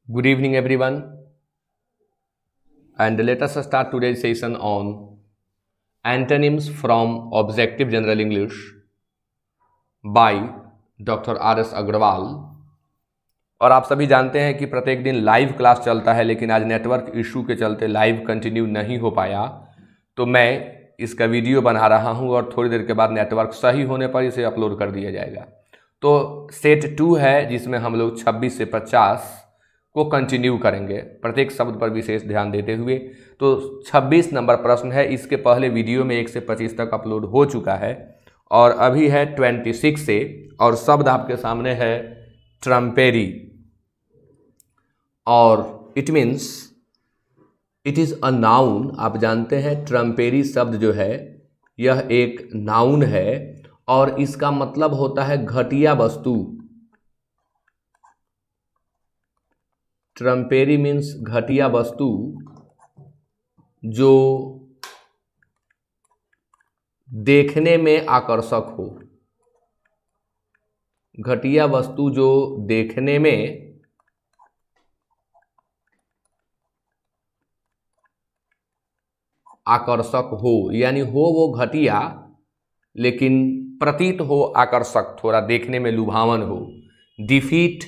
Good evening, everyone, and let us start today's session on antonyms from Objective General English by Dr. R.S. Agarwal. और आप सभी जानते हैं कि प्रत्येक दिन लाइव क्लास चलता है, लेकिन आज नेटवर्क इशू के चलते लाइव कंटिन्यू नहीं हो पाया, तो मैं इसका वीडियो बना रहा हूं और थोड़ी देर के बाद नेटवर्क सही होने पर इसे अपलोड कर दिया जाएगा। तो सेट 2 है जिसमें हम लोग 26 से 50 को कंटिन्यू करेंगे, प्रत्येक शब्द पर विशेष ध्यान देते हुए। तो 26 नंबर प्रश्न है, इसके पहले वीडियो में 1 से 25 तक अपलोड हो चुका है और अभी है 26 से, और शब्द आपके सामने है ट्रम्पेरी, और it means it is a noun. आप जानते हैं ट्रम्पेरी शब्द जो है यह एक नाउन है और इसका मतलब होता है घटिया वस्तु। ट्रम्पेरी मीन्स घटिया वस्तु जो देखने में आकर्षक हो। घटिया वस्तु जो देखने में आकर्षक हो, यानी हो वो घटिया लेकिन प्रतीत हो आकर्षक, थोड़ा देखने में लुभावन हो। डिफीट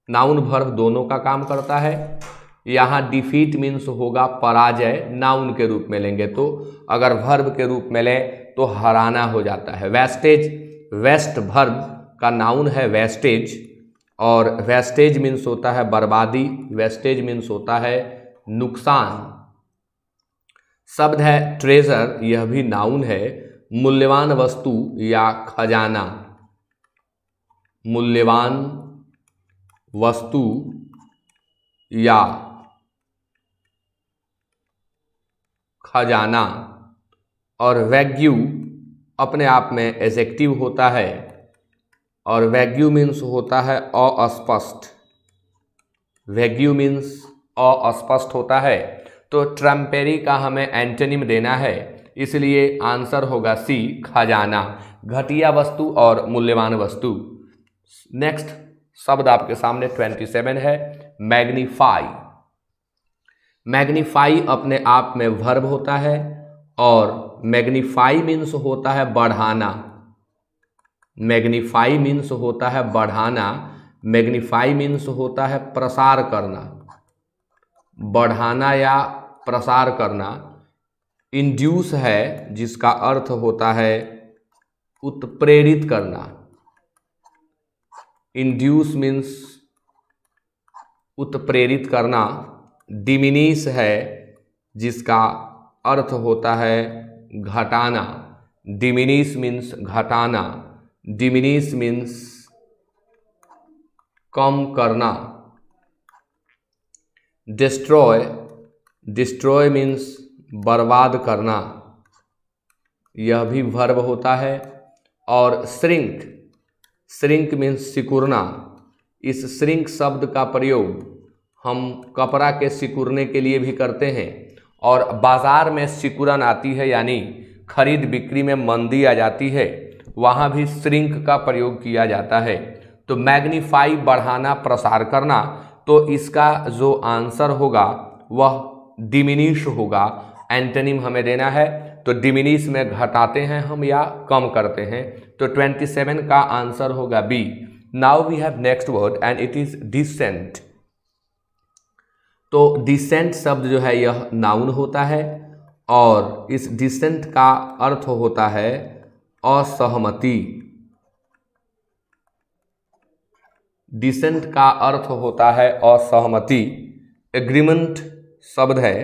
नाउन वर्ब दोनों का काम करता है। यहाँ डिफीट मीन्स होगा पराजय, नाउन के रूप में लेंगे तो, अगर वर्ब के रूप में लें तो हराना हो जाता है। वेस्टेज, वेस्ट वर्ब का नाउन है वेस्टेज, और वेस्टेज मीन्स होता है बर्बादी, वेस्टेज मीन्स होता है नुकसान। शब्द है ट्रेजर, यह भी नाउन है, मूल्यवान वस्तु या खजाना। मूल्यवान वस्तु या खजाना। और वैग्यू अपने आप में एडजेक्टिव होता है, और वैग्यू मीन्स होता है अस्पष्ट। वैग्यू मीन्स अस्पष्ट होता है। तो ट्रम्पेरी का हमें एंटोनिम देना है, इसलिए आंसर होगा सी, खजाना, घटिया वस्तु और मूल्यवान वस्तु। नेक्स्ट शब्द आपके सामने 27 है, मैग्नीफाई। मैग्नीफाई अपने आप में वर्ब होता है, और मैग्नीफाई मीन्स होता है बढ़ाना। मैग्नीफाई मीन्स होता है बढ़ाना, मैग्नीफाई मीन्स होता है प्रसार करना, बढ़ाना या प्रसार करना। इंड्यूस है जिसका अर्थ होता है उत्प्रेरित करना। इंड्यूस मीन्स उत्प्रेरित करना। डिमिनिश है जिसका अर्थ होता है घटाना। डिमिनिश मीन्स घटाना। डिमिनिश मीन्स कम करना। डिस्ट्रॉय, डिस्ट्रॉय मीन्स बर्बाद करना, यह भी वर्ब होता है। और श्रिंक, श्रिंक मीन्स सिकुड़ना। इस श्रिंक शब्द का प्रयोग हम कपड़ा के सिकुड़ने के लिए भी करते हैं, और बाजार में सिकुड़न आती है, यानी खरीद बिक्री में मंदी आ जाती है, वहाँ भी श्रिंक का प्रयोग किया जाता है। तो मैग्नीफाई बढ़ाना, प्रसार करना, तो इसका जो आंसर होगा वह डिमिनिश होगा। एंटोनिम हमें देना है, तो डिमिनिश में घटाते हैं हम या कम करते हैं, तो 27 का आंसर होगा B. Now we have next word and it is decent. तो डिसेंट शब्द जो है यह नाउन होता है, और इस डिसेंट का अर्थ होता है असहमति। डिसेंट का अर्थ होता है असहमति। एग्रीमेंट शब्द है,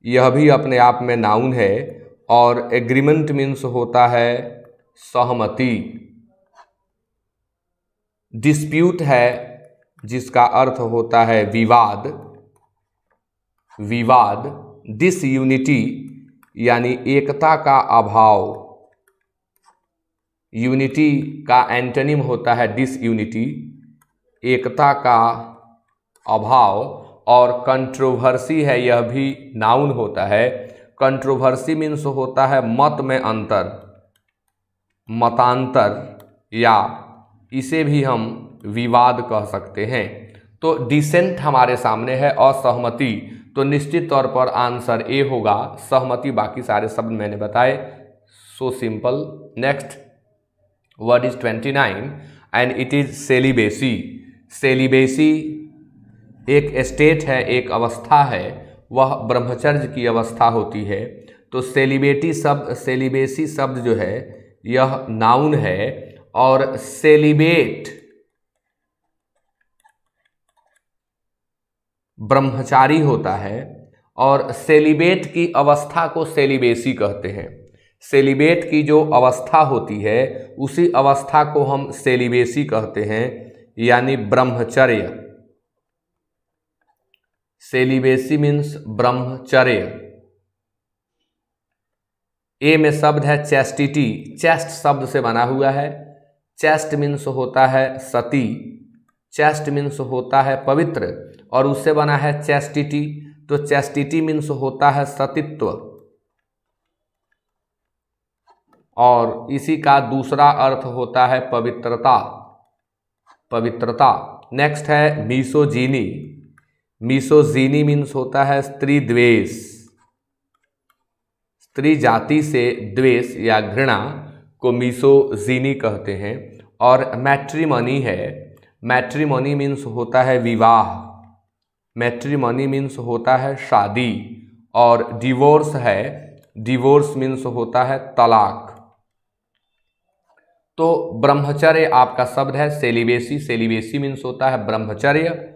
यह भी अपने आप में नाउन है, और एग्रीमेंट मीन्स होता है सहमति। डिस्प्यूट है जिसका अर्थ होता है विवाद। विवाद। डिसयूनिटी यानी एकता का अभाव। यूनिटी का एंटोनिम होता है डिसयूनिटी, एकता का अभाव। और कंट्रोवर्सी है, यह भी नाउन होता है। कंट्रोवर्सी मीन्स होता है मत में अंतर, मतांतर, या इसे भी हम विवाद कह सकते हैं। तो डिसेंट हमारे सामने है, असहमति, तो निश्चित तौर पर आंसर ए होगा सहमति। बाकी सारे शब्द मैंने बताए, so simple. Next word is 29 and it is celibacy. Celibacy एक स्टेट है, एक अवस्था है, वह ब्रह्मचर्य की अवस्था होती है। तो सेलिबेसी शब्द जो है यह नाउन है, और सेलिबेट ब्रह्मचारी होता है, और सेलिबेट की अवस्था को सेलिबेसी कहते हैं। सेलिबेट की जो अवस्था होती है उसी अवस्था को हम सेलिबेसी कहते हैं, यानी ब्रह्मचर्य। सेलिबेसी मीन्स ब्रह्मचर्य। ए में शब्द है चैस्टिटी, चेस्ट शब्द से बना हुआ है। चेस्ट मीन्स होता है सती, चेस्ट मीन्स होता है पवित्र, और उससे बना है चैस्टिटी, तो चैस्टिटी मीन्स होता है सतीत्व, और इसी का दूसरा अर्थ होता है पवित्रता, पवित्रता। नेक्स्ट है मिसोजीनी। मिसोजीनी मीन्स होता है स्त्री द्वेष, स्त्री जाति से द्वेष या घृणा को मिसोजीनी कहते हैं। और मैट्रिमनी है, मैट्रिमनी मीन्स होता है विवाह, मैट्रिमनी मीन्स होता है शादी। और डिवोर्स है, डिवोर्स मीन्स होता है तलाक। तो ब्रह्मचर्य आपका शब्द है सेलिबेसी, सेलिबेसी मीन्स होता है ब्रह्मचर्य,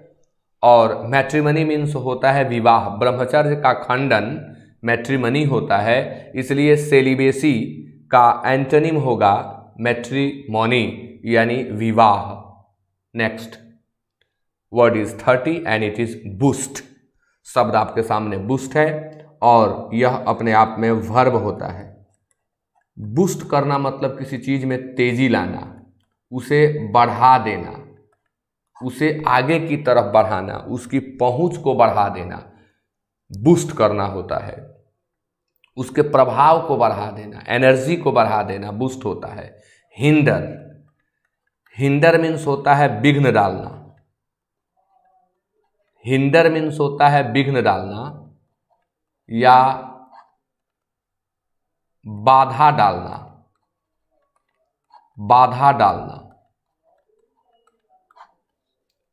और मैट्रिमनी मीन्स होता है विवाह। ब्रह्मचर्य का खंडन मैट्रिमनी होता है, इसलिए सेलिबेसी का एंटोनिम होगा मैट्रिमोनी, यानी विवाह। Next word is 30 and it is boost. शब्द आपके सामने बूस्ट है, और यह अपने आप में वर्ब होता है। बूस्ट करना मतलब किसी चीज में तेजी लाना, उसे बढ़ा देना, उसे आगे की तरफ बढ़ाना, उसकी पहुंच को बढ़ा देना, बूस्ट करना होता है। उसके प्रभाव को बढ़ा देना, एनर्जी को बढ़ा देना बूस्ट होता है। हिंडर, हिंडर मीन्स होता है विघ्न डालना, हिंडर मीन्स होता है विघ्न डालना या बाधा डालना, बाधा डालना।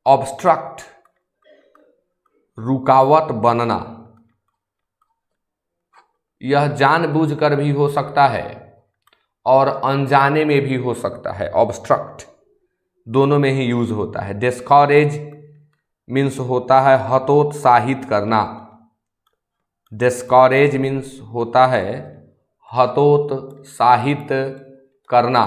ऑब्स्ट्रक्ट रुकावट बनना, यह जानबूझकर भी हो सकता है और अनजाने में भी हो सकता है। ऑब्स्ट्रक्ट दोनों में ही यूज होता है। डिस्करेज मीन्स होता है हतोत्साहित करना, डिस्करेज मीन्स होता है हतोत्साहित करना।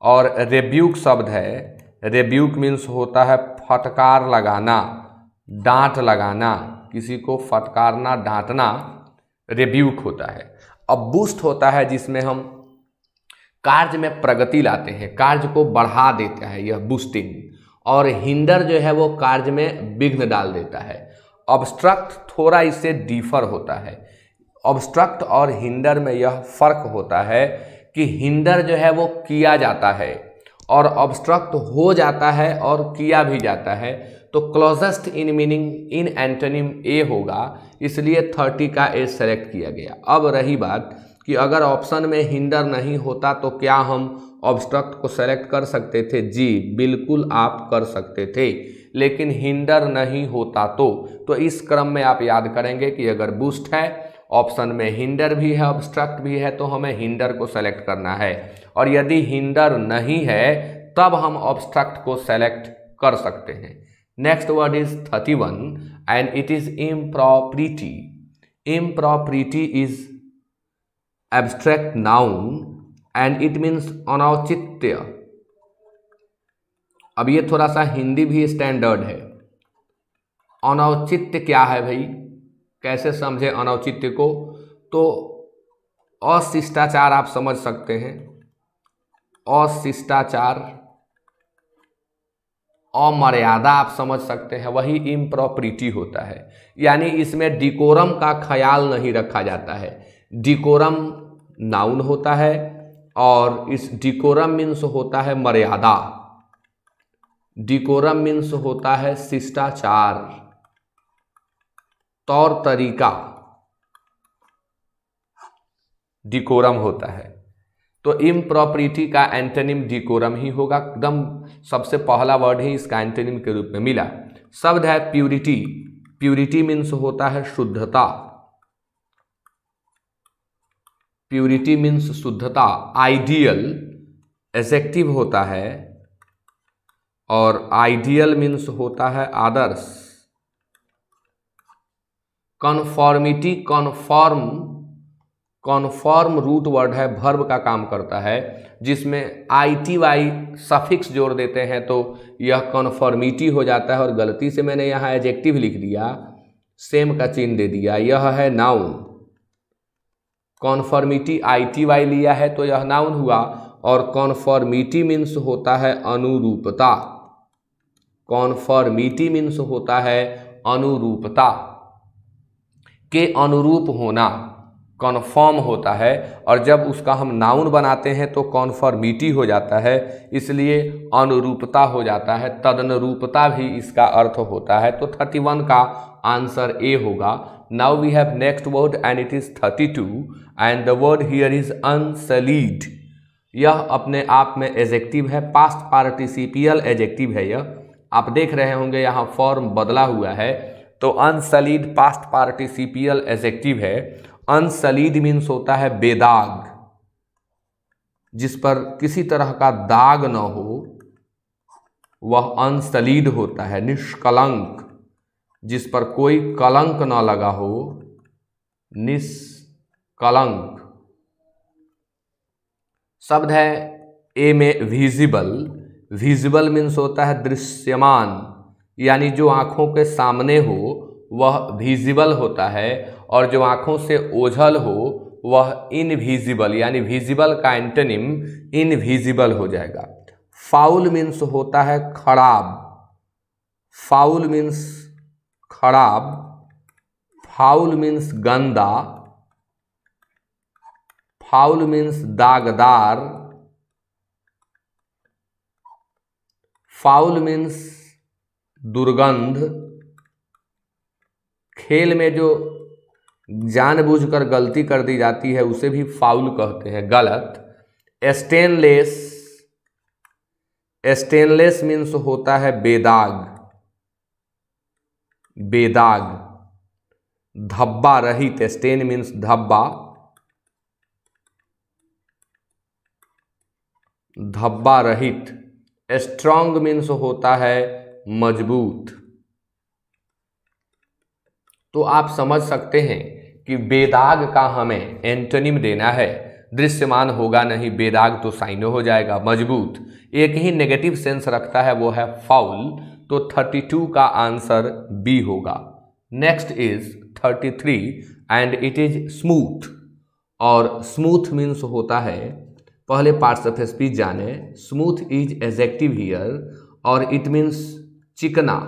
और रेब्यूक शब्द है, रेब्यूक मीन्स होता है फटकार लगाना, डांट लगाना, किसी को फटकारना, डांटना रेब्यूक होता है। अब बूस्ट होता है जिसमें हम कार्य में प्रगति लाते हैं, कार्य को बढ़ा देता है, यह बूस्टिंग। और हिंडर जो है वो कार्य में विघ्न डाल देता है। ऑब्स्ट्रक्ट थोड़ा इससे डिफर होता है। ऑब्स्ट्रक्ट और हिंडर में यह फर्क होता है कि हिंडर जो है वो किया जाता है और ऑब्स्ट्रक्ट हो जाता है और किया भी जाता है। तो closest in meaning in antonym A होगा, इसलिए 30 का ए सेलेक्ट किया गया। अब रही बात कि अगर ऑप्शन में हिंडर नहीं होता तो क्या हम ऑब्स्ट्रक्ट को सेलेक्ट कर सकते थे? जी बिल्कुल आप कर सकते थे, लेकिन हिंडर नहीं होता तो इस क्रम में आप याद करेंगे कि अगर बूस्ट है, ऑप्शन में हिंडर भी है, ऑब्स्ट्रक्ट भी है, तो हमें हिंडर को सेलेक्ट करना है। और यदि हिंडर नहीं है तब हम ऑब्स्ट्रक्ट को सेलेक्ट कर सकते हैं। Next word is 31 and it is impropriety. Impropriety is abstract noun and it means अनौचित्य। अब ये थोड़ा सा हिंदी भी स्टैंडर्ड है। अनौचित्य क्या है भाई, कैसे समझे अनौचित्य को? तो अशिष्टाचार आप समझ सकते हैं, अशिष्टाचार, अमर्यादा आप समझ सकते हैं, वही इम्प्रॉपर्टी होता है। यानी इसमें डिकोरम का ख्याल नहीं रखा जाता है। डिकोरम नाउन होता है और इस डिकोरम मीन्स होता है मर्यादा। डिकोरम मीन्स होता है शिष्टाचार, तौर तरीका, डिकोरम होता है। तो इम्प्रॉपर्टी का एंटोनिम डिकोरम ही होगा, एकदम सबसे पहला वर्ड ही इसका एंटोनिम के रूप में मिला। शब्द है प्यूरिटी। प्यूरिटी मीन्स होता है शुद्धता, प्यूरिटी मीन्स शुद्धता। आइडियल एडजेक्टिव होता है, और आइडियल मीन्स होता है आदर्श। कॉन्फॉर्मिटी, कॉन्फॉर्म रूट वर्ड है, वर्ब का काम करता है, जिसमें ITY सफिक्स जोड़ देते हैं तो यह कॉन्फॉर्मिटी हो जाता है। और गलती से मैंने यहाँ एडजेक्टिव लिख दिया, सेम का चिन्ह दे दिया, यह है नाउन। कॉन्फॉर्मिटी ITY लिया है तो यह नाउन हुआ। और कॉन्फॉर्मिटी मीन्स होता है अनुरूपता, कॉन्फॉर्मिटी मीन्स होता है अनुरूपता, के अनुरूप होना, कन्फर्म होता है। और जब उसका हम नाउन बनाते हैं तो कॉन्फॉर्मिटी हो जाता है, इसलिए अनुरूपता हो जाता है, तदनुरूपता भी इसका अर्थ होता है। तो 31 का आंसर ए होगा। Now we have next word and it is 32 and the word here is unsullied. यह अपने आप में एडजेक्टिव है, पास्ट पार्टिसिपियल एडजेक्टिव है। यह आप देख रहे होंगे यहाँ फॉर्म बदला हुआ है, तो अनसलीड पास्ट पार्टिसिपियल एडजेक्टिव है। अनसलीड मीन्स होता है बेदाग, जिस पर किसी तरह का दाग न हो वह अनसलीड होता है। निष्कलंक, जिस पर कोई कलंक न लगा हो, निष्कलंक। शब्द है ए में विजिबल। विजिबल मीन्स होता है दृश्यमान, यानी जो आंखों के सामने हो वह विजिबल होता है, और जो आंखों से ओझल हो वह इनविजिबल, यानी विजिबल का एंटोनिम इनविजिबल हो जाएगा। फाउल मीन्स होता है खराब, फाउल मीन्स खराब, फाउल मीन्स गंदा, फाउल मीन्स दागदार, फाउल मीन्स दुर्गंध। खेल में जो जानबूझकर गलती कर दी जाती है उसे भी फाउल कहते हैं, गलत। स्टेनलेस, स्टेनलेस मीन्स होता है बेदाग, बेदाग। धब्बा रहित, स्टेन मीन्स धब्बा, धब्बा रहित। स्ट्रॉन्ग मीन्स होता है मजबूत। तो आप समझ सकते हैं कि बेदाग का हमें एंटोनिम देना है। दृश्यमान होगा नहीं, बेदाग तो साइनो हो जाएगा। मजबूत एक ही नेगेटिव सेंस रखता है, वो है फाउल। तो 32 का आंसर बी होगा। Next is 33 and it is smooth. और स्मूथ मीन्स होता है, पहले पार्ट्स ऑफ स्पीच जाने। स्मूथ इज एडजेक्टिव हियर और इट मीन्स चिकना।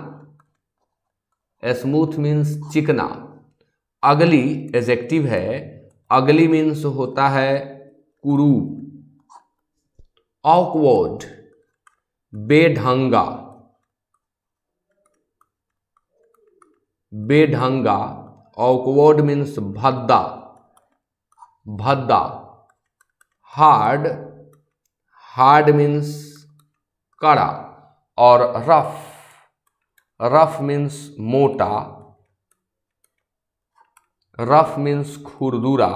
स्मूथ मीन्स चिकना। अगली एडजेक्टिव है, अगली मीन्स होता है कुरूप। ऑकवर्ड, बेढंगा, बेढंगा। ऑकवर्ड मीन्स भद्दा, भद्दा। हार्ड, हार्ड मीन्स कड़ा। और रफ, रफ मीन्स मोटा, रफ मीन्स खुरदुरा।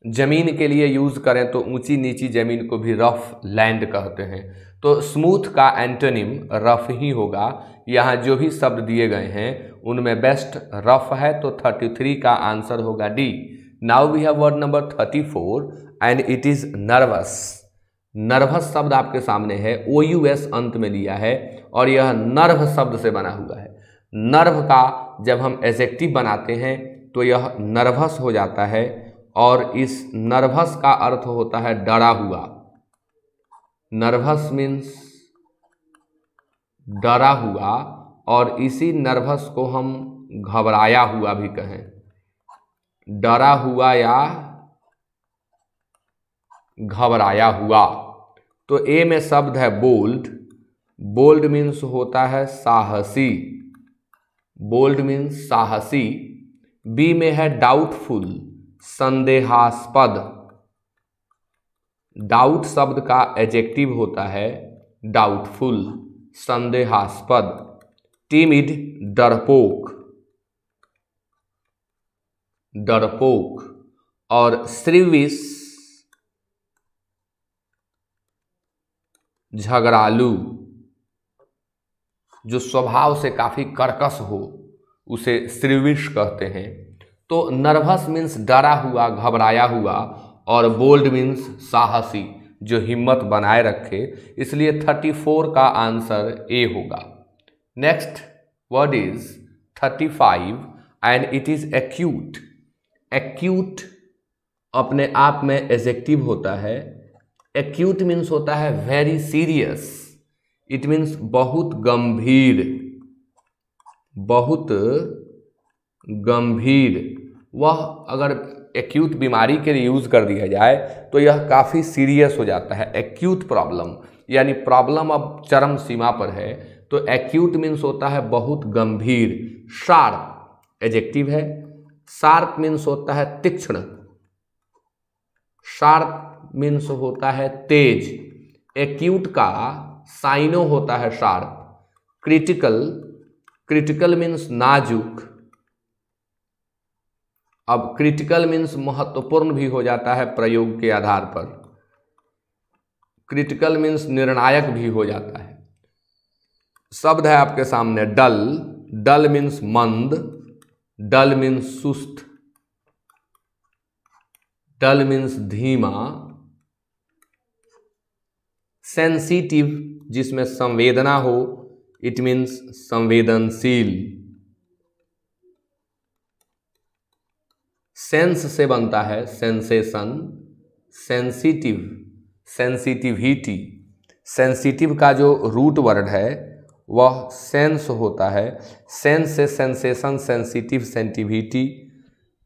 जमीन के लिए यूज करें तो ऊंची नीची जमीन को भी रफ लैंड कहते हैं। तो स्मूथ का एंटोनिम रफ ही होगा। यहाँ जो भी शब्द दिए गए हैं उनमें बेस्ट रफ है, तो 33 का आंसर होगा D. Now we have word number 34 and it is nervous. Nervous शब्द आपके सामने है, OUS अंत में लिया है और यह नर्व शब्द से बना हुआ है। नर्व का जब हम एडजेक्टिव बनाते हैं तो यह नर्वस हो जाता है, और इस नर्वस का अर्थ होता है डरा हुआ। नर्वस मीन्स डरा हुआ, और इसी नर्वस को हम घबराया हुआ भी कहें। डरा हुआ या घबराया हुआ। तो ए में शब्द है बोल्ड, बोल्ड मीन्स होता है साहसी, बोल्ड मीन्स साहसी। बी में है डाउटफुल, संदेहास्पद, डाउट शब्द का एडजेक्टिव होता है डाउटफुल, संदेहास्पद। टिमिड, डरपोक, डरपोक। और श्रीविश, झगड़ालू, जो स्वभाव से काफी कर्कश हो उसे श्रीविश कहते हैं। तो नर्वस मीन्स डरा हुआ, घबराया हुआ, और बोल्ड मीन्स साहसी, जो हिम्मत बनाए रखे। इसलिए 34 का आंसर ए होगा। Next word is 35 and it is acute. Acute अपने आप में एडजेक्टिव होता है। एक्यूट मीन्स होता है वेरी सीरियस, इट मीन्स बहुत गंभीर, बहुत गंभीर। वह अगर एक्यूट बीमारी के लिए यूज कर दिया जाए तो यह काफ़ी सीरियस हो जाता है। एक्यूट प्रॉब्लम यानी प्रॉब्लम अब चरम सीमा पर है, तो एक्यूट मीन्स होता है बहुत गंभीर। शार्प एडजेक्टिव है। शार्प मीन्स होता है तीक्ष्ण, शार्प मीन्स होता है तेज। एक्यूट का साइनो होता है शार्प। क्रिटिकल, क्रिटिकल मीन्स नाजुक। अब क्रिटिकल मीन्स महत्वपूर्ण भी हो जाता है प्रयोग के आधार पर। क्रिटिकल मीन्स निर्णायक भी हो जाता है। शब्द है आपके सामने डल, डल मीन्स मंद, डल मीन्स सुस्त, डल मीन्स धीमा। सेंसिटिव जिसमें संवेदना हो, इट मीन्स संवेदनशील। सेंस से बनता है सेंसेशन, सेंसिटिव, सेंसिटिविटी। सेंसिटिव का जो रूट वर्ड है वह सेंस होता है। सेंस से सेंसेशन, सेंसिटिव, सेंसिटिविटी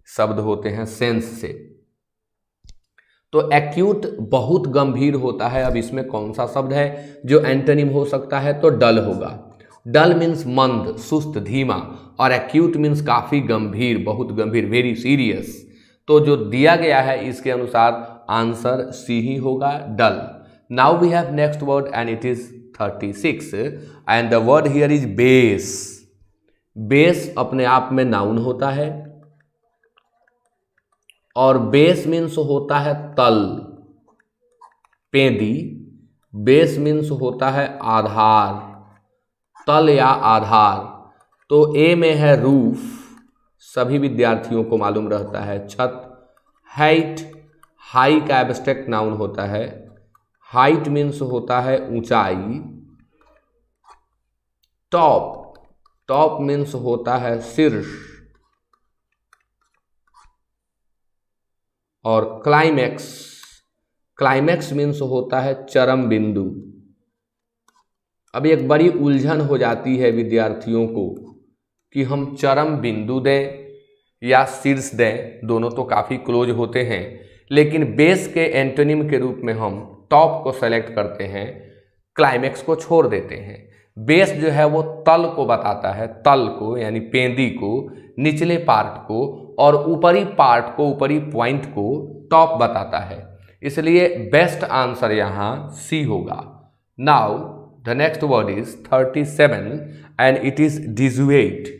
शब्द होते हैं सेंस से। तो एक्यूट बहुत गंभीर होता है। अब इसमें कौन सा शब्द है जो एंटोनिम हो सकता है? तो डल होगा। डल मीन्स मंद, सुस्त, धीमा, और एक्यूट मीन्स काफ़ी गंभीर, बहुत गंभीर, वेरी सीरियस। तो जो दिया गया है इसके अनुसार आंसर सी ही होगा, dull. Now we have next word and it is 36 and the word here is base. Base अपने आप में नाउन होता है और बेस मीन्स होता है तल, पेंदी। बेस मीन्स होता है आधार, तल या आधार। तो ए में है रूफ, सभी विद्यार्थियों को मालूम रहता है, छत। हाइट, हाई का एब्स्ट्रैक्ट नाउन होता है। हाइट मीन्स होता है ऊंचाई। टॉप, टॉप मीन्स होता है शीर्ष। और क्लाइमैक्स, क्लाइमैक्स मीन्स होता है चरम बिंदु। अब एक बड़ी उलझन हो जाती है विद्यार्थियों को कि हम चरम बिंदु दें या शीर्ष दें, दोनों तो काफ़ी क्लोज होते हैं, लेकिन बेस के एंटोनिम के रूप में हम टॉप को सेलेक्ट करते हैं, क्लाइमैक्स को छोड़ देते हैं। बेस जो है वो तल को बताता है, तल को यानी पेंदी को, निचले पार्ट को, और ऊपरी पार्ट को, ऊपरी पॉइंट को टॉप बताता है। इसलिए बेस्ट आंसर यहाँ सी होगा। Now the next word is 37 and it is डिजुएट।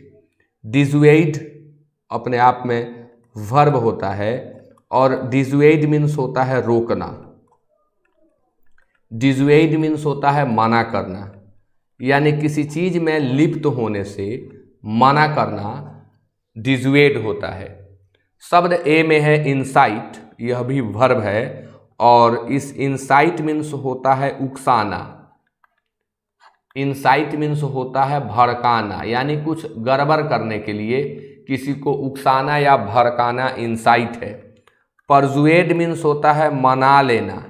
डिजुएट अपने आप में वर्ब होता है और डिजुएट मीन्स होता है रोकना। डिजुएट मीन्स होता है मना करना, यानी किसी चीज में लिप्त होने से मना करना डिजुएट होता है। शब्द ए में है इंसाइट, यह भी वर्ब है, और इस इंसाइट मीन्स होता है उकसाना। इंसाइट मीन्स होता है भड़काना, यानी कुछ गड़बड़ करने के लिए किसी को उकसाना या भड़काना इंसाइट है। परजुएड मीन्स होता है मना लेना।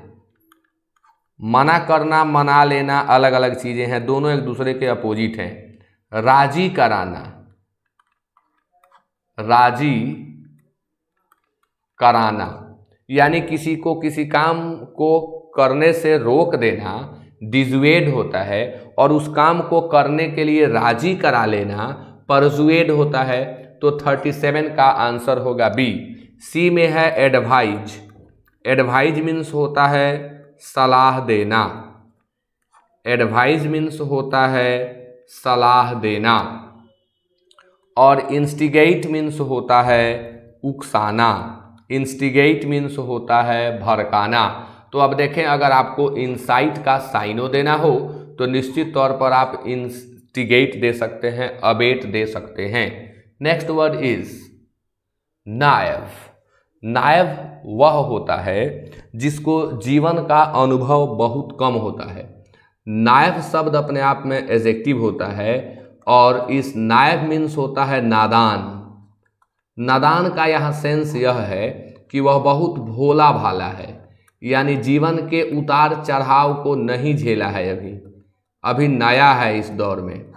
मना करना, मना लेना अलग अलग चीजें हैं, दोनों एक दूसरे के अपोजिट हैं। राजी कराना, राजी कराना, यानी किसी को किसी काम को करने से रोक देना डिजुएड होता है, और उस काम को करने के लिए राजी करा लेना परजुएड होता है। तो 37 का आंसर होगा बी। सी में है एडवाइज। एडवाइज मीन्स होता है सलाह देना। एडवाइज मीन्स होता है सलाह देना। और इंस्टिगेट मीन्स होता है उकसाना। इंस्टिगेट मीन्स होता है भड़काना। तो अब देखें, अगर आपको इंसाइट का साइनो देना हो तो निश्चित तौर पर आप इंस्टिगेट दे सकते हैं, अबेट दे सकते हैं। Next word is naive. Naive वह होता है जिसको जीवन का अनुभव बहुत कम होता है। नायव शब्द अपने आप में एडजेक्टिव होता है, और इस नायव मीन्स होता है नादान। नादान का यहाँ सेंस यह है कि वह बहुत भोला भाला है, यानी जीवन के उतार चढ़ाव को नहीं झेला है, अभी नया है इस दौर में,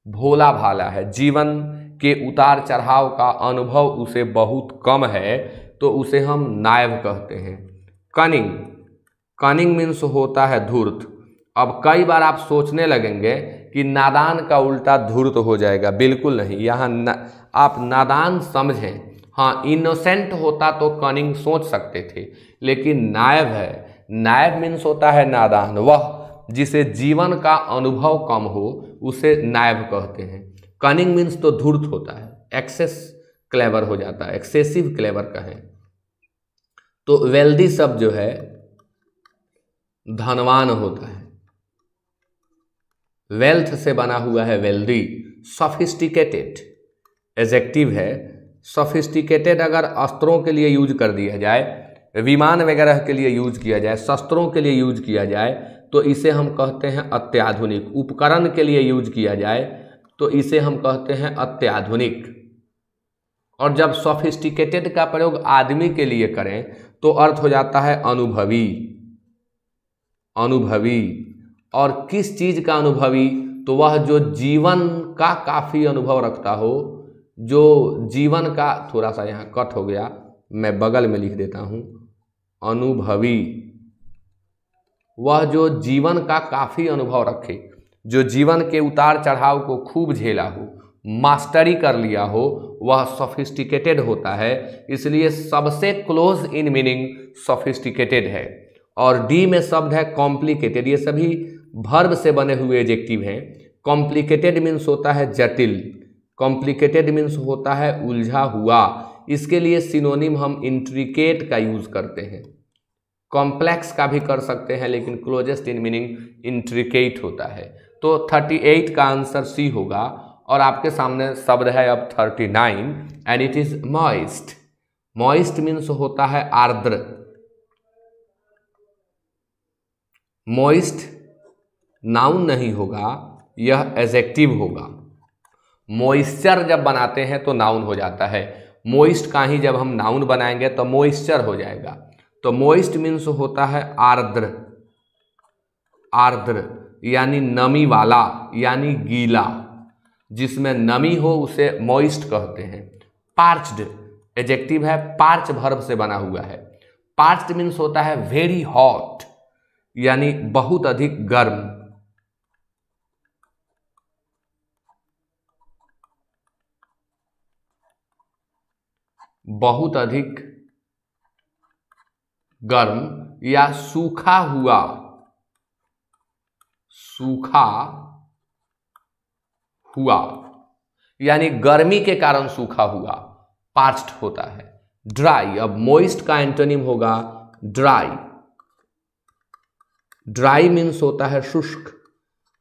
भोला भाला है, जीवन के उतार चढ़ाव का अनुभव उसे बहुत कम है, तो उसे हम नायव कहते हैं। कनिंग। कनिंग मीन्स होता है धूर्त। अब कई बार आप सोचने लगेंगे कि नादान का उल्टा धूर्त हो जाएगा। बिल्कुल नहीं, यहाँ आप नादान समझें। हाँ, इनोसेंट होता तो कनिंग सोच सकते थे, लेकिन नायव है। नायव मीन्स होता है नादान, वह जिसे जीवन का अनुभव कम हो उसे नायव कहते हैं। कनिंग मीन्स तो धूर्त होता है, एक्सेस क्लेवर हो जाता है, एक्सेसिव क्लेवर कहें तो। वेल्दी शब्द जो है धनवान होता है, वेल्थ से बना हुआ है वेल्दी। सोफिस्टिकेटेड एडजेक्टिव है। सोफिस्टिकेटेड अगर अस्त्रों के लिए यूज कर दिया जाए, विमान वगैरह के लिए यूज किया जाए, शस्त्रों के लिए यूज किया जाए, तो इसे हम कहते हैं अत्याधुनिक। उपकरण के लिए यूज किया जाए तो इसे हम कहते हैं अत्याधुनिक। और जब सोफिस्टिकेटेड का प्रयोग आदमी के लिए करें तो अर्थ हो जाता है अनुभवी। अनुभवी। और किस चीज का अनुभवी? तो वह जो जीवन का काफी अनुभव रखता हो, जो जीवन का, थोड़ा सा यहाँ कट हो गया, मैं बगल में लिख देता हूं, अनुभवी। वह जो जीवन का काफी अनुभव रखे, जो जीवन के उतार चढ़ाव को खूब झेला हो, मास्टरी कर लिया हो, वह सोफिस्टिकेटेड होता है। इसलिए सबसे क्लोज इन मीनिंग सोफिस्टिकेटेड है। और डी में शब्द है कॉम्प्लिकेटेड। ये सभी वर्ब से बने हुए एडजेक्टिव हैं। कॉम्प्लिकेटेड मीन्स होता है जटिल, कॉम्प्लिकेटेड मीन्स होता है उलझा हुआ। इसके लिए सिनोनिम हम इंट्रिकेट का यूज करते हैं। कॉम्प्लेक्स का भी कर सकते हैं, लेकिन क्लोजेस्ट इन मीनिंग इंट्रिकेट होता है। तो 38 का आंसर सी होगा। और आपके सामने शब्द है अब 39, and it is moist. Moist means होता है आर्द्र। मॉइस्ट नाउन नहीं होगा, यह एडजेक्टिव होगा। मॉइस्चर जब बनाते हैं तो नाउन हो जाता है, मॉइस्ट का ही जब हम नाउन बनाएंगे तो मॉइस्चर हो जाएगा। तो मॉइस्ट मीन्स होता है आर्द्र। आर्द्र यानी नमी वाला, यानी गीला, जिसमें नमी हो उसे मॉइस्ट कहते हैं। पार्च्ड एडजेक्टिव है, पार्च वर्ब से बना हुआ है। पार्च्ड मीन्स होता है वेरी हॉट, यानी बहुत अधिक गर्म। बहुत अधिक गर्म या सूखा हुआ, सूखा हुआ यानी गर्मी के कारण सूखा हुआ, पार्च्ड होता है। ड्राई, अब मोइस्ट का एंटोनिम होगा ड्राई। ड्राई मीन्स होता है शुष्क।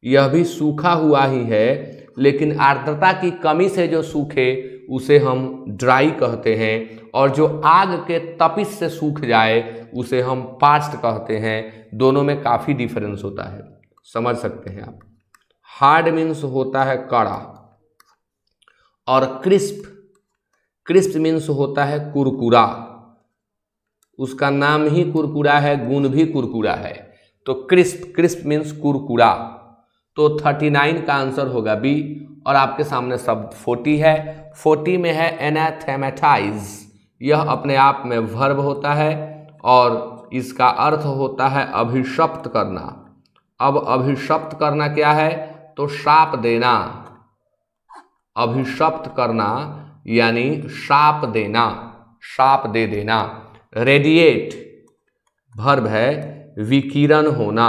यह भी सूखा हुआ ही है, लेकिन आर्द्रता की कमी से जो सूखे उसे हम ड्राई कहते हैं, और जो आग के तपिश से सूख जाए उसे हम पार्च्ड कहते हैं। दोनों में काफ़ी डिफरेंस होता है, समझ सकते हैं आप। हार्ड मीन्स होता है कड़ा, और क्रिस्प, क्रिस्प मीन्स होता है कुरकुरा। उसका नाम ही कुरकुरा है, गुण भी कुरकुरा है। तो क्रिस्प, क्रिस्प मीन्स कुरकुरा। तो 39 का आंसर होगा बी। और आपके सामने शब्द 40 है। 40 में है एनाथेमेटाइज। यह अपने आप में वर्ब होता है, और इसका अर्थ होता है अभिशप्त करना। अब अभिशप्त करना क्या है, तो शाप देना। अभिशप्त करना यानी शाप देना, शाप दे देना। रेडिएट वर्ब है विकिरण होना।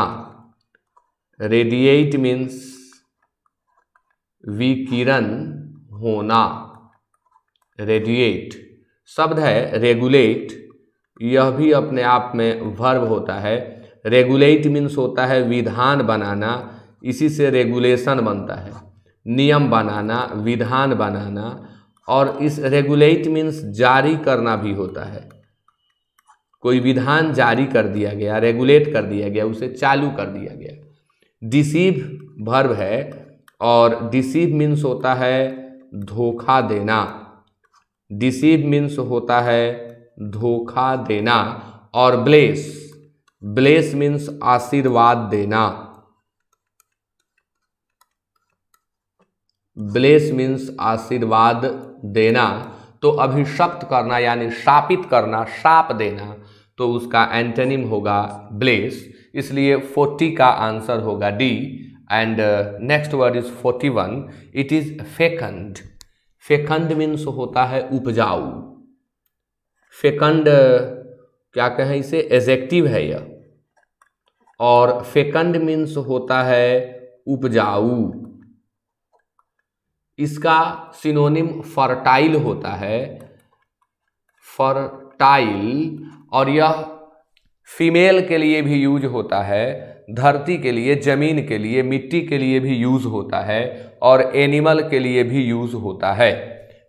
रेडिएट मीन्स विकिरण होना। रेडिएट शब्द है रेगुलेट, यह भी अपने आप में वर्ब होता है। रेगुलेट मीन्स होता है विधान बनाना, इसी से रेगुलेशन बनता है, नियम बनाना, विधान बनाना। और इस रेगुलेट मीन्स जारी करना भी होता है। कोई विधान जारी कर दिया गया, रेगुलेट कर दिया गया, उसे चालू कर दिया गया। डिसीव वर्ब है और डिसीव मीन्स होता है धोखा देना। डिसीव मीन्स होता है धोखा देना। और ब्लेस, ब्लेस मीन्स आशीर्वाद देना। ब्लेस मीन्स आशीर्वाद देना। तो अभिशप्त करना यानी शापित करना, शाप देना, तो उसका एंटोनिम होगा ब्लेस। इसलिए 40 का आंसर होगा D. And next word is 41, it is fecund. Fecund means होता है उपजाऊ। फेकंड क्या कहें इसे, एडजेक्टिव है यह। और फेकंड मीन्स होता है उपजाऊ। इसका सिनोनिम फर्टाइल होता है, फर्टाइल। और यह फीमेल के लिए भी यूज होता है, धरती के लिए, जमीन के लिए, मिट्टी के लिए भी यूज होता है, और एनिमल के लिए भी यूज होता है।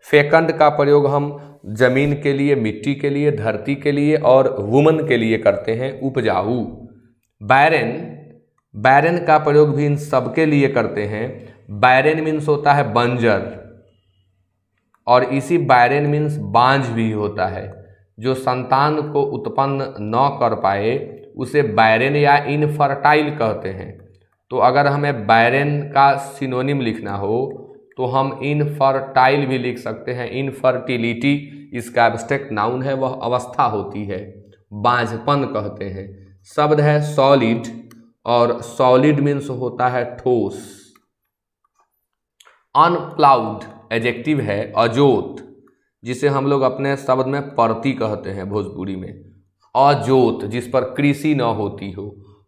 फेकंड का प्रयोग हम जमीन के लिए, मिट्टी के लिए, धरती के लिए और वुमन के लिए करते हैं, उपजाऊ। बैरन, बैरन का प्रयोग भी इन सबके लिए करते हैं। बैरन मीन्स होता है बंजर, और इसी बैरन मीन्स बांझ भी होता है। जो संतान को उत्पन्न न कर पाए उसे बैरन या इनफर्टाइल कहते हैं। तो अगर हमें बैरन का सिनोनिम लिखना हो तो हम इनफर्टाइल भी लिख सकते हैं। इनफर्टिलिटी इसका एब्स्ट्रैक्ट नाउन है, वह अवस्था होती है, बांझपन कहते हैं। शब्द है सॉलिड, और सॉलिड मीन्स होता है ठोस। अनप्लाउड एडजेक्टिव है अजोत, जिसे हम लोग अपने शब्द में परती कहते हैं भोजपुरी में। अजोत जिस पर कृषि न होती हो।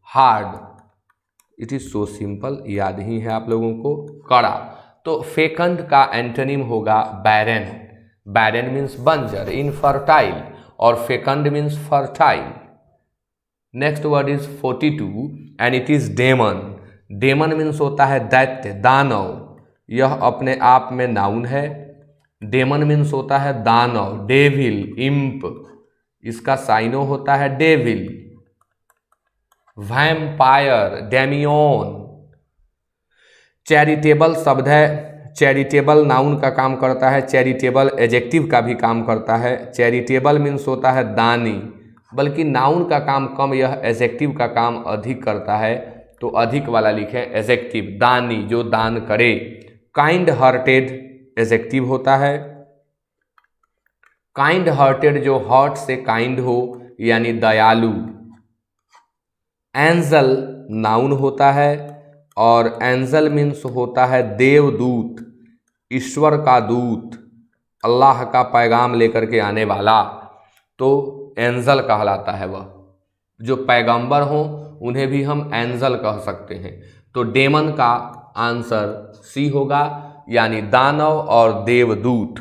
Hard, it is so simple, याद ही है आप लोगों को। कड़ा। तो फेकंड का एंटोनिम होगा बैरन। बैरन मीन्स बंजर, इनफर्टाइल, और fecund means fertile. Next word is 42 and it is demon. Demon means होता है दैत्य, दानव। यह अपने आप में नाउन है। डेमन मीन्स होता है दानव, डेविल, इम्प। इसका साइनो होता है डेविल। वैम्पायर, डेमियोन। चैरिटेबल शब्द है, चैरिटेबल नाउन का काम करता है, चैरिटेबल एडजेक्टिव का भी काम करता है। चैरिटेबल मीन्स होता है दानी, बल्कि नाउन का काम कम, यह एडजेक्टिव का काम अधिक करता है। तो अधिक वाला लिखें एडजेक्टिव, दानी, जो दान करे। काइंड हार्टेड एडजेक्टिव होता है। काइंड हार्टेड जो हार्ट से काइंड हो यानी दयालु। एंजल नाउन होता है, और एंजल मीन्स होता है देवदूत, ईश्वर का दूत, अल्लाह का पैगाम लेकर के आने वाला। तो एंजल कहलाता है वह। जो पैगंबर हों उन्हें भी हम एंजल कह सकते हैं। तो डेमन का आंसर सी होगा, यानी दानव और देवदूत।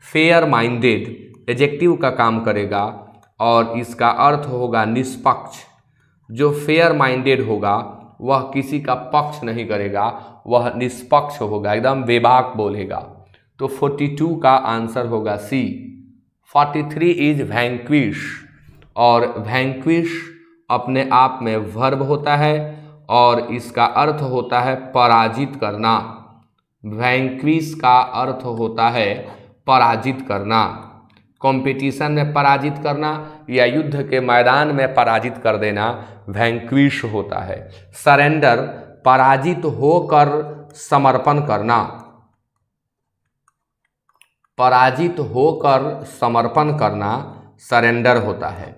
फेयर माइंडेड एडजेक्टिव का काम करेगा, और इसका अर्थ होगा निष्पक्ष। जो फेयर माइंडेड होगा वह किसी का पक्ष नहीं करेगा, वह निष्पक्ष होगा, एकदम बेबाक बोलेगा। तो 42 का आंसर होगा सी। 43 इज वैंक्विश, और वैंक्विश अपने आप में वर्ब होता है, और इसका अर्थ होता है पराजित करना। वैंक्विश का अर्थ होता है पराजित करना। कंपटीशन में पराजित करना या युद्ध के मैदान में पराजित कर देना वैंक्विश होता है। सरेंडर पराजित होकर समर्पण करना। पराजित होकर समर्पण करना सरेंडर होता है।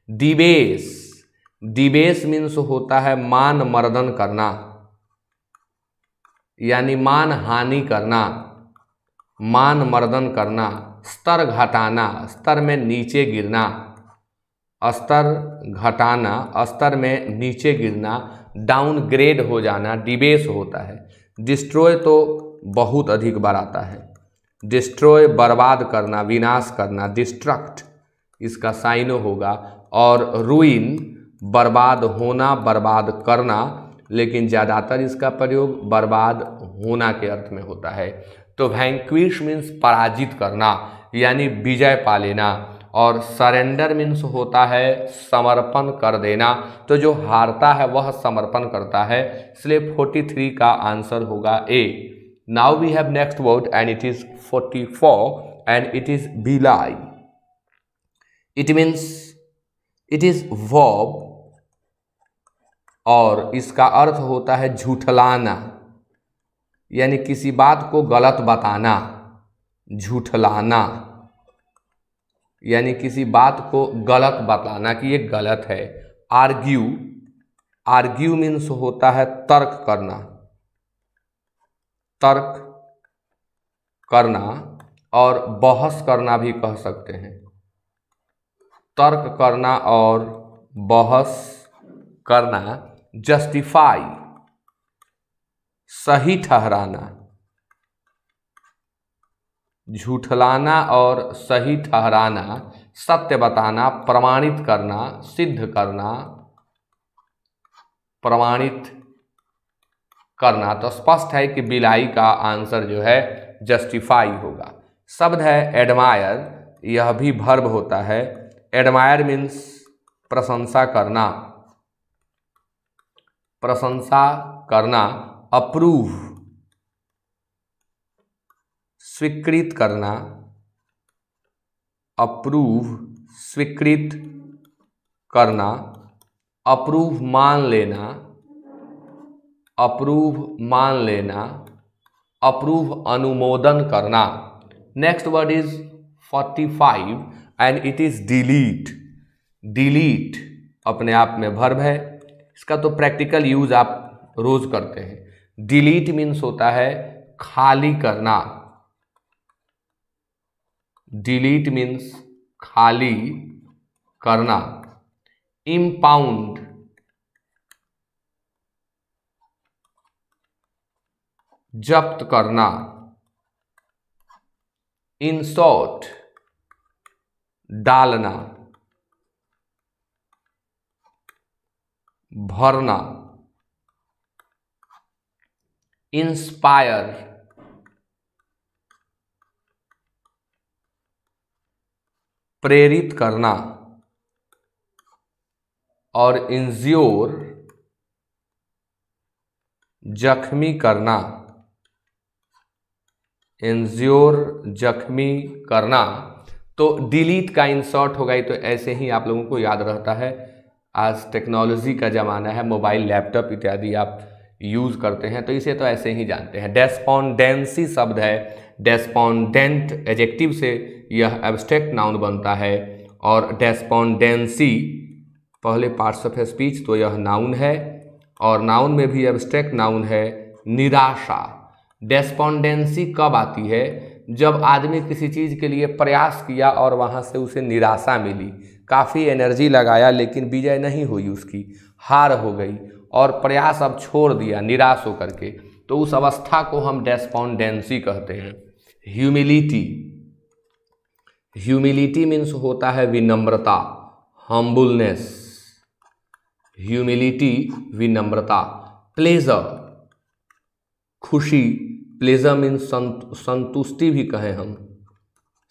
डिबेस डिबेस मीन्स होता है मान मर्दन करना, यानी मान हानि करना, मान मर्दन करना। स्तर घटाना, स्तर में नीचे गिरना, स्तर घटाना, स्तर में नीचे गिरना, डाउनग्रेड हो जाना, डिबेस होता है। डिस्ट्रॉय तो बहुत अधिक बार आता है। डिस्ट्रॉय बर्बाद करना, विनाश करना, डिस्ट्रक्ट इसका साइनो होगा। और रुइन बर्बाद होना, बर्बाद करना, लेकिन ज़्यादातर इसका प्रयोग बर्बाद होना के अर्थ में होता है। तो वैंक्विश मीन्स पराजित करना, यानी विजय पा लेना। और सरेंडर मीन्स होता है समर्पण कर देना। तो जो हारता है वह समर्पण करता है, इसलिए 43 का आंसर होगा A. Now we have next word and it is 44 and it is belie. It means it is verb और इसका अर्थ होता है झूठलाना, यानी किसी बात को गलत बताना। झूठलाना यानी किसी बात को गलत बताना कि ये गलत है। आर्ग्यू, आर्ग्यू मीन्स होता है तर्क करना, तर्क करना और बहस करना भी कह सकते हैं। तर्क करना और बहस करना। जस्टिफाई सही ठहराना, झूठलाना और सही ठहराना, सत्य बताना, प्रमाणित करना, सिद्ध करना, प्रमाणित करना। तो स्पष्ट है कि बिलाई का आंसर जो है जस्टिफाई होगा। शब्द है एडमायर, यह भी वर्ब होता है। एडमायर मीन्स प्रशंसा करना, प्रशंसा करना। अप्रूव स्वीकृत करना, अप्रूव स्वीकृत करना। अप्रूव मान लेना, अप्रूव मान लेना। अप्रूव अनुमोदन करना। Next word is 45 and it is delete. Delete अपने आप में वर्ब है, इसका तो प्रैक्टिकल यूज आप रोज करते हैं। डिलीट मीन्स होता है खाली करना। डिलीट मीन्स खाली करना। इम्पाउंड जब्त करना। इंसर्ट डालना, भरना। इंस्पायर प्रेरित करना। और इंज्योर जख्मी करना। इंज्योर जख्मी करना। तो डिलीट का इंसर्ट होगा, ये तो ऐसे ही आप लोगों को याद रहता है। आज टेक्नोलॉजी का ज़माना है, मोबाइल लैपटॉप इत्यादि आप यूज़ करते हैं, तो इसे तो ऐसे ही जानते हैं। डेस्पोंडेंसी शब्द है। डेस्पोंडेंट एडजेक्टिव से यह एब्स्ट्रैक्ट नाउन बनता है। और डेस्पोंडेंसी पहले पार्ट्स ऑफ स्पीच, तो यह नाउन है और नाउन में भी एब्स्ट्रैक्ट नाउन है। निराशा। डेस्पोंडेंसी कब आती है? जब आदमी किसी चीज़ के लिए प्रयास किया और वहाँ से उसे निराशा मिली, काफ़ी एनर्जी लगाया लेकिन विजय नहीं हुई, उसकी हार हो गई और प्रयास अब छोड़ दिया निराश होकर के, तो उस अवस्था को हम डेस्पोंडेंसी कहते हैं। ह्यूमिलिटी। ह्यूमिलिटी मीन्स होता है विनम्रता, हम्बुलनेस। ह्यूमिलिटी विनम्रता। प्लेजर खुशी। प्लेजर मीन्स संतुष्टि भी कहें हम,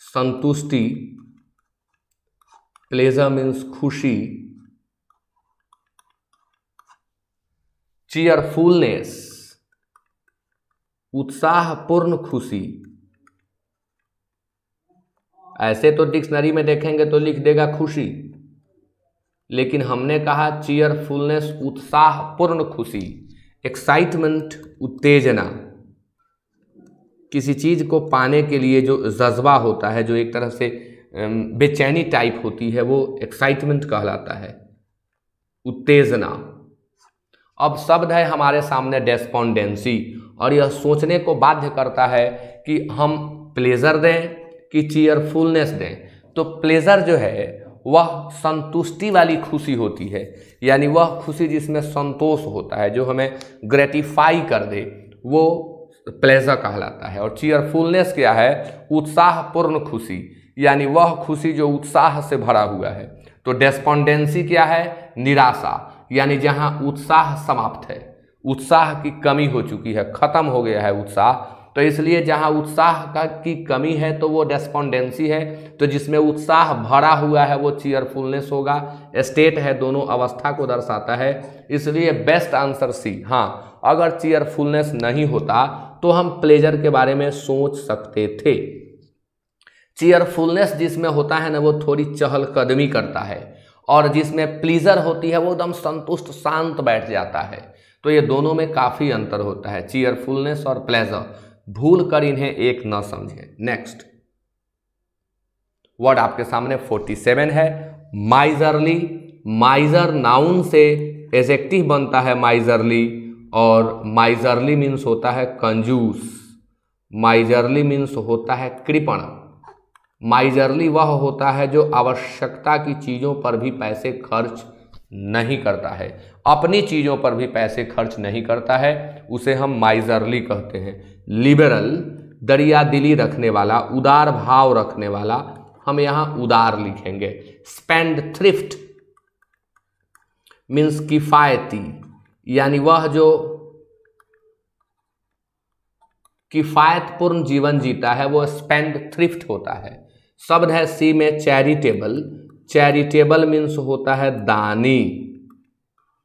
संतुष्टि। प्लेजर मीन्स खुशी। चीयरफुलनेस उत्साहपूर्ण खुशी। ऐसे तो डिक्शनरी में देखेंगे तो लिख देगा खुशी, लेकिन हमने कहा चीयरफुलनेस उत्साहपूर्ण खुशी। एक्साइटमेंट उत्तेजना। किसी चीज़ को पाने के लिए जो जज्बा होता है, जो एक तरह से बेचैनी टाइप होती है, वो एक्साइटमेंट कहलाता है। उत्तेजना। अब शब्द है हमारे सामने डेस्पोंडेंसी, और यह सोचने को बाध्य करता है कि हम प्लेजर दें कि चीयरफुलनेस दें। तो प्लेजर जो है वह संतुष्टि वाली खुशी होती है, यानी वह खुशी जिसमें संतोष होता है, जो हमें ग्रेटिफाई कर दे, वो प्लेजर कहलाता है। और चीयरफुलनेस क्या है? उत्साहपूर्ण खुशी, यानी वह खुशी जो उत्साह से भरा हुआ है। तो डेस्पोंडेंसी क्या है? निराशा, यानी जहां उत्साह समाप्त है, उत्साह की कमी हो चुकी है, खत्म हो गया है उत्साह। तो इसलिए जहां उत्साह की कमी है तो वो डेस्पोंडेंसी है। तो जिसमें उत्साह भरा हुआ है वो चीयरफुलनेस होगा। स्टेट है, दोनों अवस्था को दर्शाता है, इसलिए बेस्ट आंसर सी। हाँ, अगर चीयरफुलनेस नहीं होता तो हम प्लेजर के बारे में सोच सकते थे। चीयरफुलनेस जिसमें होता है ना, वो थोड़ी चहलकदमी करता है, और जिसमें प्लीजर होती है वो एकदम संतुष्ट शांत बैठ जाता है। तो ये दोनों में काफ़ी अंतर होता है, चीयरफुलनेस और प्लेजर। भूल कर इन्हें एक न समझें। नेक्स्ट वर्ड आपके सामने 47 है, माइजरली। माइजर नाउन से एडजेक्टिव बनता है माइजरली, और माइजरली मीन्स होता है कंजूस। माइजरली मीन्स होता है कृपण। माइजरली वह होता है जो आवश्यकता की चीज़ों पर भी पैसे खर्च नहीं करता है, अपनी चीज़ों पर भी पैसे खर्च नहीं करता है, उसे हम माइजरली कहते हैं। लिबरल, दरिया दिली रखने वाला, उदार भाव रखने वाला, हम यहाँ उदार लिखेंगे। स्पेंड थ्रिफ्ट मीन्स किफ़ायती, यानी वह जो किफ़ायतपूर्ण जीवन जीता है वो स्पेंड थ्रिफ्ट होता है। शब्द है सी में चैरिटेबल। चैरिटेबल मीन्स होता है दानी।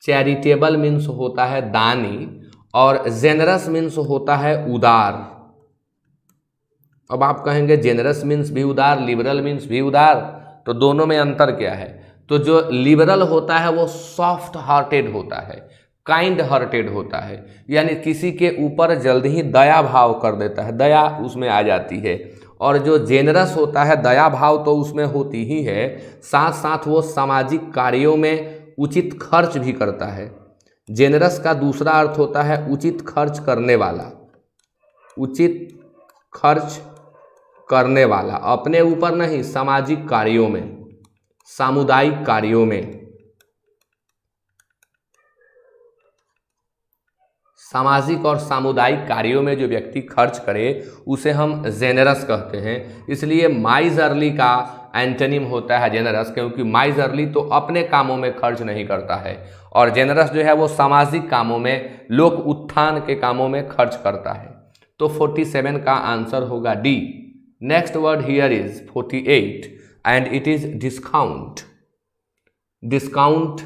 चैरिटेबल मीन्स होता है दानी, और जेनरस मीन्स होता है उदार। अब आप कहेंगे जेनरस मीन्स भी उदार, लिबरल मीन्स भी उदार, तो दोनों में अंतर क्या है? तो जो लिबरल होता है वो सॉफ्ट हार्टेड होता है, काइंड हार्टेड होता है, यानी किसी के ऊपर जल्द ही दया भाव कर देता है, दया उसमें आ जाती है। और जो जेनरस होता है, दया भाव तो उसमें होती ही है, साथ साथ वो सामाजिक कार्यों में उचित खर्च भी करता है। जेनरस का दूसरा अर्थ होता है उचित खर्च करने वाला। उचित खर्च करने वाला, अपने ऊपर नहीं, सामाजिक कार्यों में, सामुदायिक कार्यों में। सामाजिक और सामुदायिक कार्यों में जो व्यक्ति खर्च करे उसे हम जेनरस कहते हैं। इसलिए माइजरली का एंटोनिम होता है जेनरस, क्योंकि माइजरली तो अपने कामों में खर्च नहीं करता है, और जेनरस जो है वो सामाजिक कामों में, लोक उत्थान के कामों में खर्च करता है। तो 47 का आंसर होगा D. Next word here is 48 and it is discount. Discount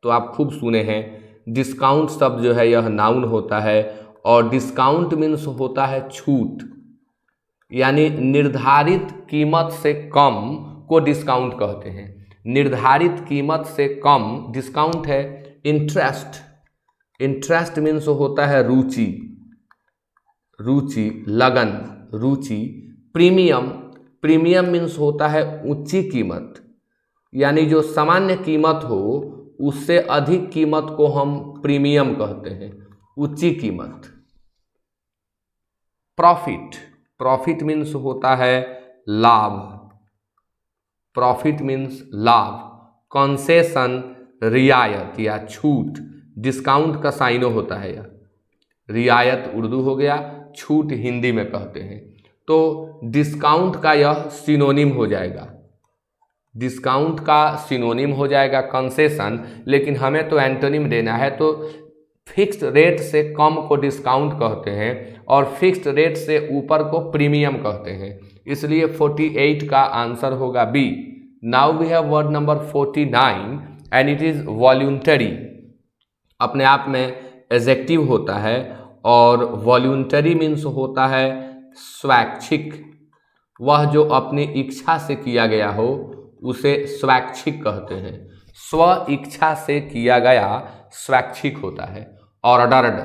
तो आप खूब सुने हैं। डिस्काउंट शब्द जो है यह नाउन होता है, और डिस्काउंट मीन्स होता है छूट, यानी निर्धारित कीमत से कम को डिस्काउंट कहते हैं। निर्धारित कीमत से कम डिस्काउंट है। इंटरेस्ट, इंटरेस्ट मीन्स होता है रुचि, रुचि, लगन, रुचि। प्रीमियम, प्रीमियम मीन्स होता है ऊंची कीमत, यानी जो सामान्य कीमत हो उससे अधिक कीमत को हम प्रीमियम कहते हैं, ऊंची कीमत। प्रॉफिट, प्रॉफिट मीन्स होता है लाभ, प्रॉफिट मीन्स लाभ। कंसेशन, रियायत या छूट, डिस्काउंट का साइनो होता है यह। रियायत उर्दू हो गया, छूट हिंदी में कहते हैं। तो डिस्काउंट का यह सिनोनिम हो जाएगा, डिस्काउंट का सिनोनिम हो जाएगा कंसेशन, लेकिन हमें तो एंटोनिम देना है, तो फिक्स्ड रेट से कम को डिस्काउंट कहते हैं, और फिक्स्ड रेट से ऊपर को प्रीमियम कहते हैं। इसलिए 48 का आंसर होगा B. Now we have word number 49 and it is voluntary. अपने आप में एडजेक्टिव होता है, और वॉल्यूंटरी मीन्स होता है स्वैच्छिक। वह जो अपनी इच्छा से किया गया हो उसे स्वैच्छिक कहते हैं। स्व इच्छा से किया गया स्वैच्छिक होता है। ऑर्डर्ड,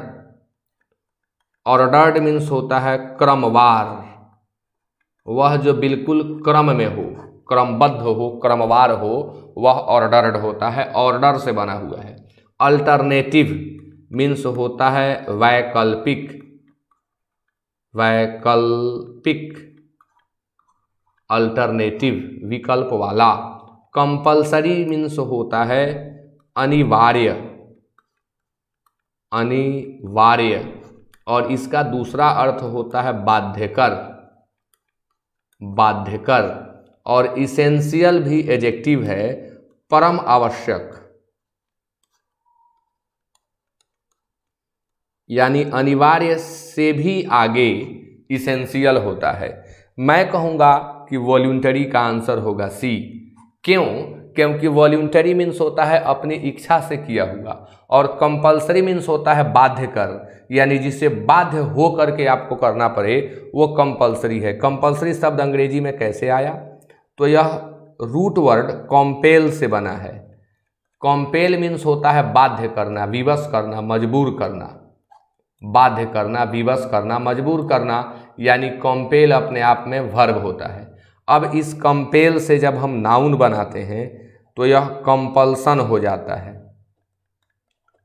ऑर्डर्ड मीन्स होता है क्रमवार, वह जो बिल्कुल क्रम में हो, क्रमबद्ध हो, क्रमवार हो, वह ऑर्डर्ड होता है, ऑर्डर से बना हुआ है। अल्टरनेटिव मीन्स होता है वैकल्पिक, वैकल्पिक, अल्टरनेटिव विकल्प वाला। कंपल्सरी मीन्स होता है अनिवार्य, अनिवार्य, और इसका दूसरा अर्थ होता है बाध्यकर, बाध्यकर। और इसेंशियल भी एडजेक्टिव है, परम आवश्यक, यानी अनिवार्य से भी आगे इसेंशियल होता है। मैं कहूँगा कि वॉल्यूंटरी का आंसर होगा सी। क्यों? क्योंकि वॉल्यूंटरी मीन्स होता है अपनी इच्छा से किया हुआ, और कंपल्सरी मीन्स होता है बाध्य कर, यानी जिसे बाध्य हो करके आपको करना पड़े वो कंपल्सरी है। कंपल्सरी शब्द अंग्रेजी में कैसे आया? तो यह रूट वर्ड कॉम्पेल से बना है। कॉम्पेल मीन्स होता है बाध्य करना, विवश करना, मजबूर करना। बाध्य करना, विवश करना, मजबूर करना, यानी कॉम्पेल अपने आप में वर्ब होता है। अब इस कंपेल से जब हम नाउन बनाते हैं तो यह कंपल्सन हो जाता है।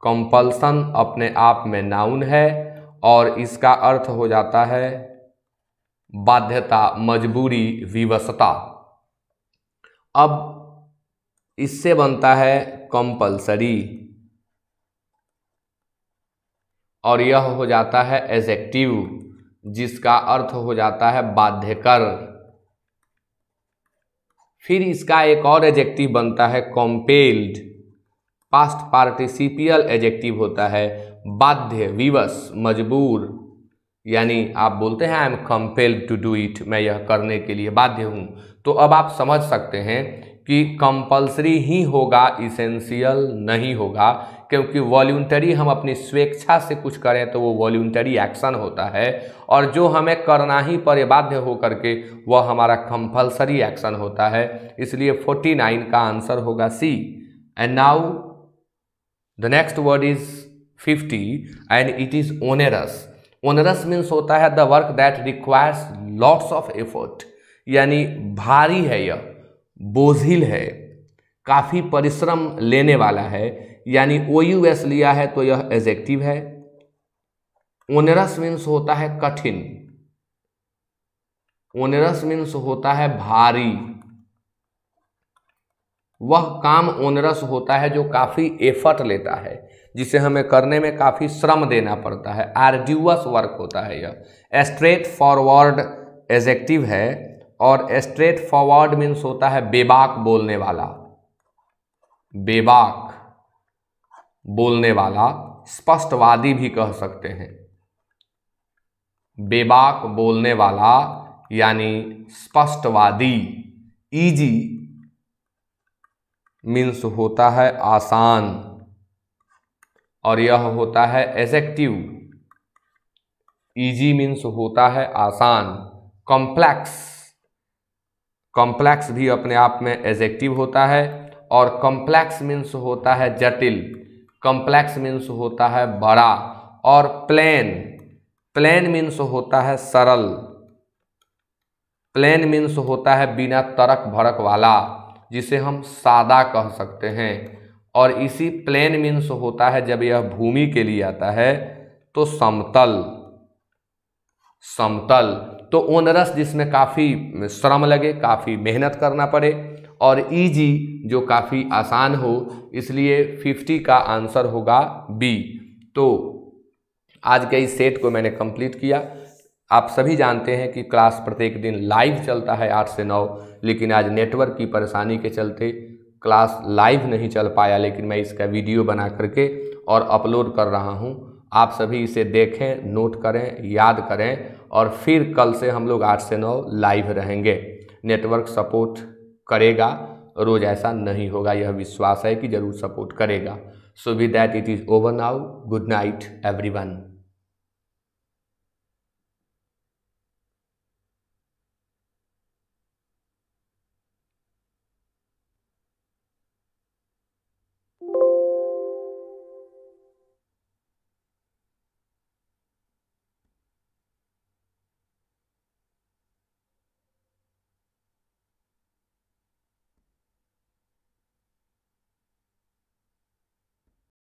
कंपल्सन अपने आप में नाउन है और इसका अर्थ हो जाता है बाध्यता, मजबूरी, विवशता। अब इससे बनता है कंपल्सरी और यह हो जाता है एडजेक्टिव, जिसका अर्थ हो जाता है बाध्यकर। फिर इसका एक और एडजेक्टिव बनता है कॉम्पेल्ड, पास्ट पार्टिसिपियल एडजेक्टिव होता है बाध्य, विवश, मजबूर, यानी आप बोलते हैं I am compelled to do it, मैं यह करने के लिए बाध्य हूँ। तो अब आप समझ सकते हैं कि कंपल्सरी ही होगा, इसेंशियल नहीं होगा, क्योंकि वॉल्यूंटरी हम अपनी स्वेच्छा से कुछ करें तो वो वॉल्यूंटरी एक्शन होता है, और जो हमें करना ही पड़े बाध्य हो करके वह हमारा कंपल्सरी एक्शन होता है। इसलिए 49 का आंसर होगा C. And now the next word is 50 and it is onerous. Onerous means होता है the work that requires lots of effort, यानी भारी है, यह बोझिल है, काफ़ी परिश्रम लेने वाला है, यानी OUS लिया है तो यह एडजेक्टिव है। ओनरस मीन्स होता है कठिन, ओनरस मीन्स होता है भारी। वह काम ओनरस होता है जो काफ़ी एफर्ट लेता है, जिसे हमें करने में काफ़ी श्रम देना पड़ता है, आर्ड्यूअस वर्क होता है यह। स्ट्रेट फॉरवर्ड एडजेक्टिव है और स्ट्रेट फॉरवर्ड मीन्स होता है बेबाक बोलने वाला, बेबाक बोलने वाला, स्पष्टवादी भी कह सकते हैं। बेबाक बोलने वाला यानी स्पष्टवादी। इजी मीन्स होता है आसान और यह होता है एडजेक्टिव। इजी मीन्स होता है आसान। कॉम्प्लेक्स, कॉम्प्लेक्स भी अपने आप में एडजेक्टिव होता है और कॉम्प्लेक्स मीन्स होता है जटिल, कॉम्प्लेक्स मीन्स होता है बड़ा। और प्लेन, प्लेन मीन्स होता है सरल, प्लेन मीन्स होता है बिना तड़क भड़क वाला, जिसे हम सादा कह सकते हैं। और इसी प्लेन मीन्स होता है जब यह भूमि के लिए आता है तो समतल, समतल। तो ओनरस जिसमें काफ़ी श्रम लगे, काफ़ी मेहनत करना पड़े, और इजी जो काफ़ी आसान हो, इसलिए 50 का आंसर होगा बी। तो आज के इस सेट को मैंने कंप्लीट किया। आप सभी जानते हैं कि क्लास प्रत्येक दिन लाइव चलता है 8 से 9, लेकिन आज नेटवर्क की परेशानी के चलते क्लास लाइव नहीं चल पाया, लेकिन मैं इसका वीडियो बना करके और अपलोड कर रहा हूं। आप सभी इसे देखें, नोट करें, याद करें, और फिर कल से हम लोग 8 से 9 लाइव रहेंगे। नेटवर्क सपोर्ट करेगा, रोज़ ऐसा नहीं होगा, यह विश्वास है कि ज़रूर सपोर्ट करेगा। So with that it is over now. Good night everyone.